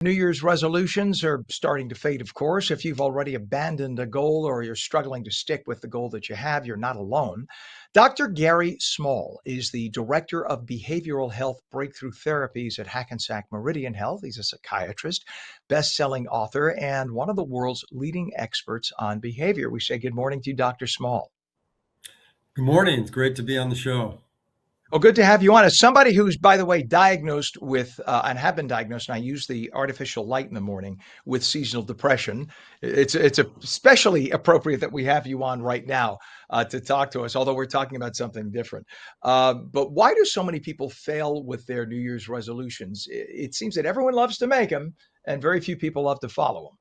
New Year's resolutions are starting to fade, of course. If you've already abandoned a goal or you're struggling to stick with the goal that you have, you're not alone. Dr. Gary Small is the director of Behavioral Health Breakthrough Therapies at Hackensack Meridian Health. He's a psychiatrist, best-selling author, and one of the world's leading experts on behavior. We say good morning to you, Dr. Small. Good morning. It's great to be on the show. Well, good to have you on. As somebody who's, by the way, diagnosed with and have been diagnosed, and I use the artificial light in the morning with seasonal depression. It's especially appropriate that we have you on right now to talk to us, although we're talking about something different. But why do so many people fail with their New Year's resolutions? It seems that everyone loves to make them, and very few people love to follow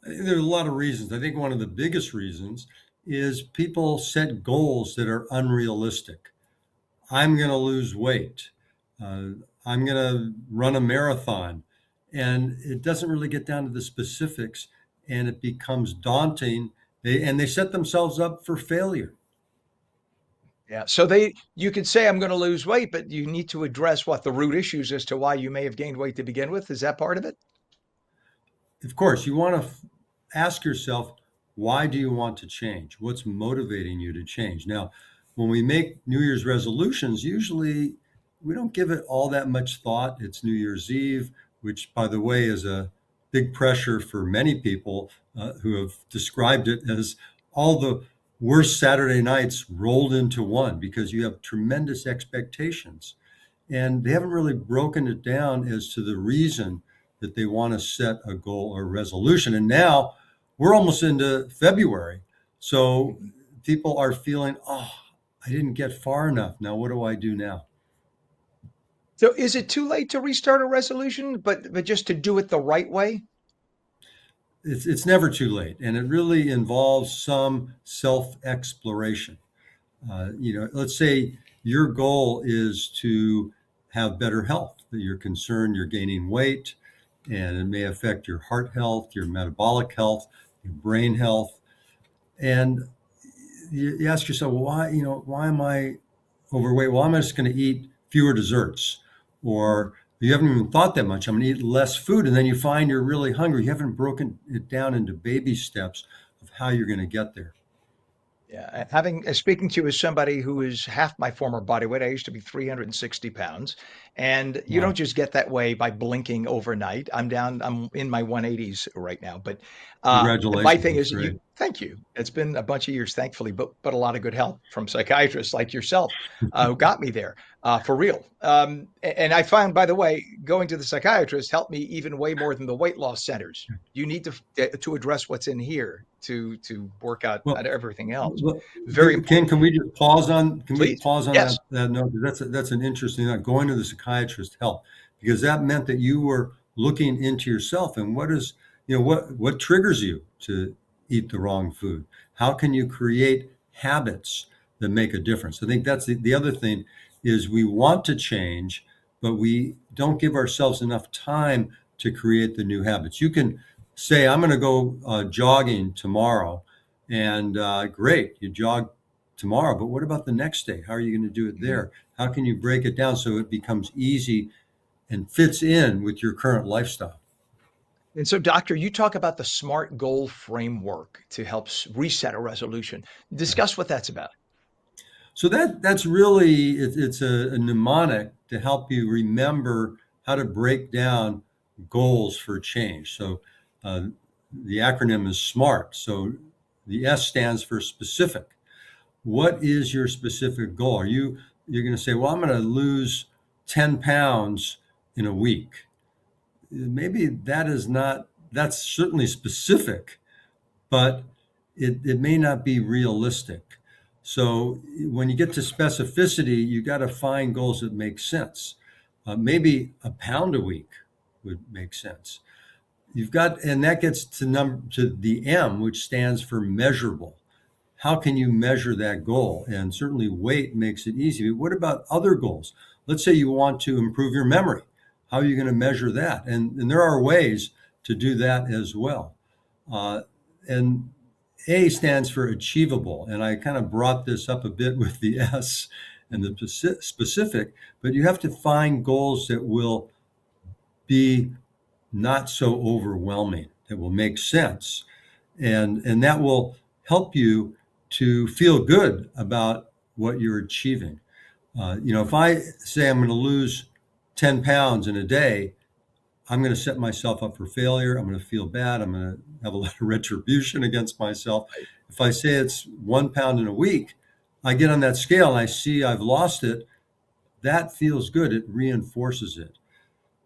them. There are a lot of reasons. I think one of the biggest reasons is people set goals that are unrealistic. I'm going to lose weight. Uh, I'm going to run a marathon. And it doesn't really get down to the specifics and it becomes daunting. And they set themselves up for failure. Yeah. So you could say I'm going to lose weight, but you need to address what the root issues as to why you may have gained weight to begin with. Is that part of it? Of course, you want to ask yourself, why do you want to change? What's motivating you to change? Now, when we make New Year's resolutions, usually we don't give it all that much thought. It's New Year's Eve, which, by the way, is a big pressure for many people who have described it as all the worst Saturday nights rolled into one because you have tremendous expectations. And they haven't really broken it down as to the reason that they want to set a goal or resolution. And now we're almost into February. So people are feeling, oh, I didn't get far enough. Now, what do I do now? So is it too late to restart a resolution, but just to do it the right way? It's never too late. And it really involves some self exploration. Let's say your goal is to have better health, that you're concerned you're gaining weight, and it may affect your heart health, your metabolic health, your brain health. And you ask yourself, well, why am I overweight? Well, I'm just going to eat fewer desserts. Or you haven't even thought that much. I'm going to eat less food. And then you find you're really hungry. You haven't broken it down into baby steps of how you're going to get there. Yeah, having speaking to you as somebody who is half my former body weight, I used to be 360 pounds, and you don't Wow. just get that way by blinking overnight. I'm in my 180s right now, but my Congratulations. thing That's is, great. thank you. It's been a bunch of years, thankfully, but a lot of good help from psychiatrists like yourself who got me there for real. And I found, by the way, going to the psychiatrist helped me even way more than the weight loss centers. You need to address what's in here to work out Well, at everything else. well, Very Ken, important. can we just pause on? Can we Please. pause on Yes. that note? That's an interesting thing. Going to the psychiatrist helped because that meant that you were looking into yourself and what triggers you to eat the wrong food. How can you create habits that make a difference? I think that's the other thing is we want to change, but we don't give ourselves enough time to create the new habits. You can say, I'm going to go jogging tomorrow. And great, you jog tomorrow, but what about the next day? How are you going to do it Mhm. there? How can you break it down so it becomes easy and fits in with your current lifestyle? And so, doctor, you talk about the SMART goal framework to help reset a resolution. Right. Discuss what that's about. So that's really it's a mnemonic to help you remember how to break down goals for change. So uh, the acronym is SMART. So the S stands for specific. What is your specific goal? You're going to say, well, I'm going to lose 10 pounds in a week. Maybe that's certainly specific, but it may not be realistic. So when you get to specificity, you got to find goals that make sense. Maybe a pound a week would make sense. And that gets to the M, which stands for measurable. How can you measure that goal? And certainly weight makes it easy. But what about other goals? Let's say you want to improve your memory. How are you going to measure that? And there are ways to do that as well. Uh, and A stands for achievable. And I kind of brought this up a bit with the S and the specific, but you have to find goals that will be not so overwhelming, that will make sense. And that will help you to feel good about what you're achieving. If I say I'm going to lose 10 pounds in a day, I'm going to set myself up for failure. I'm going to feel bad. I'm going to have a lot of retribution against myself. Right. If I say it's 1 pound in a week, I get on that scale and I see I've lost it. That feels good. It reinforces it.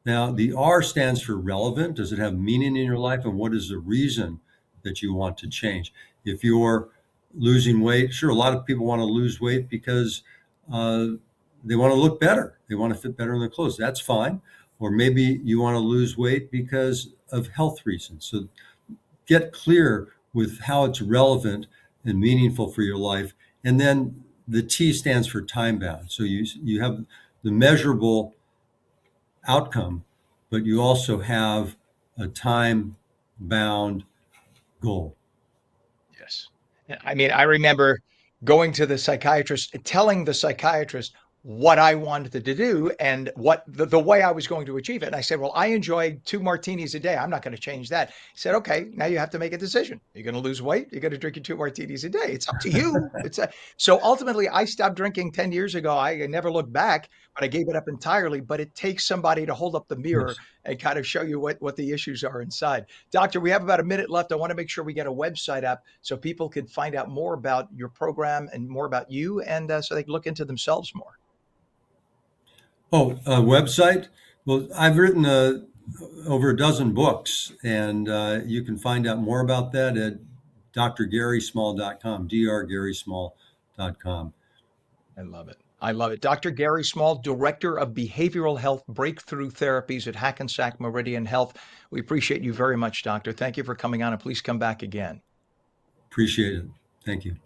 Now, the R stands for relevant. Does it have meaning in your life? And what is the reason that you want to change? If you're losing weight, sure, a lot of people want to lose weight because they want to look better. They want to fit better in their clothes. That's fine. Or maybe you want to lose weight because of health reasons. So get clear with how it's relevant and meaningful for your life. And then the T stands for time bound. So you have the measurable outcome, but you also have a time bound goal. Yes. I mean, I remember going to the psychiatrist, telling the psychiatrist what I wanted to do and what the way I was going to achieve it. And I said, well, I enjoy 2 martinis a day. I'm not going to change that. He said, okay, now you have to make a decision. You're going to lose weight. You're going to drink your 2 martinis a day. It's up to you. So ultimately I stopped drinking 10 years ago. I never looked back, but I gave it up entirely. But it takes somebody to hold up the mirror Yes. and kind of show you what the issues are inside. Doctor, we have about a minute left. I want to make sure we get a website up so people can find out more about your program and more about you, and so they can look into themselves more. Oh, a website? Well, I've written over a dozen books, and you can find out more about that at drgarysmall.com, drgarysmall.com. I love it. I love it. Dr. Gary Small, Director of Behavioral Health Breakthrough Therapies at Hackensack Meridian Health. We appreciate you very much, Doctor. Thank you for coming on, and please come back again. Appreciate it. Thank you.